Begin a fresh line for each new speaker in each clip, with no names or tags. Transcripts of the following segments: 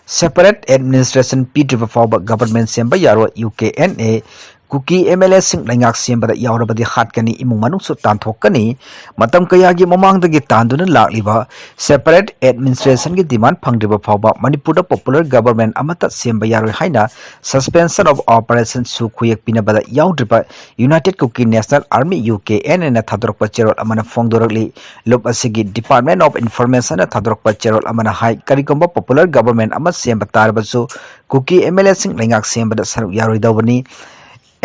separate administration pidriba fawba government semba yaro UKNA Kuki MLA sing lengak sembada yaurabadi hatkani imung manung su tanthokani matam kayagi mamangdagi tanduna lakliba separate administration gi demand phangdriba fawba Manipur popular government amata semba yaroi haina suspension of operation su khuyak pinabada yaudriba United Kuki National Army UKN na thadrokpa cherol amana phongdorali lob asigi Department of Information na thadrokpa cherol amana hai karigomba popular government ama semba tarbasu Kuki MLA sing lengak sembada saruk yaroi dawani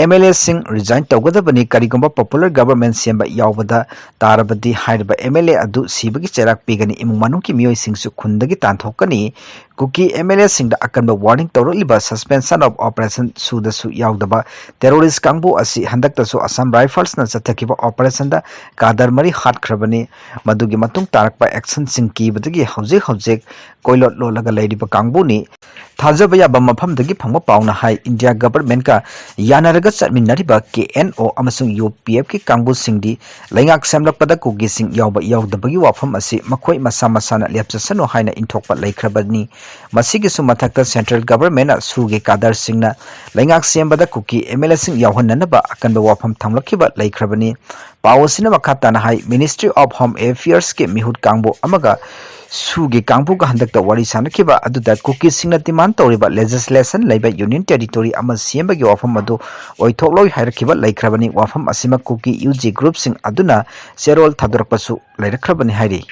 MLA sing resign tawgadabani karigomba popular government semba yaubada tarabadi hairba MLA adu sibagi cherak pigani imung manungki miyoi singsu khundagi tanthokani Kuki MLA singda akanba warning tawroliba suspension of operation sudasu yaudaba terrorist kangbu asi handaktasu Assam Rifles na chathakiba operation da kadar mari hatkrabani madugi matung tarakpa action sing kibadagi hojek koilot lolaga leidiba kangbu ni thajaba yaba mafamdagi phangba pauna hai India government ka yanaraga chatminariba KNO amasung UPF ki kangbu singdi lengak semlakpada kugi sing yauba yaudabagi wafam asi makhoi masa masana lepchasano haina inthokpa leikrabani masigi sumathakta central government suge kadar singna lengak sembada kuki MLA sing yauhannanaba akanba wafam thamlakhiba leikrabani pawosina makhatana hai Ministry of Home Affairs ke mihut kangbu amaga suge kangbu ka handakta wari sanakiba aduda kuki singna demand tawriba legislation laiba union territory ama sembagi wafam adu oithokloi hairakiba leikrabani wafam asima kuki UG group sing aduna serol thadrakpasu leirakhrabani hairi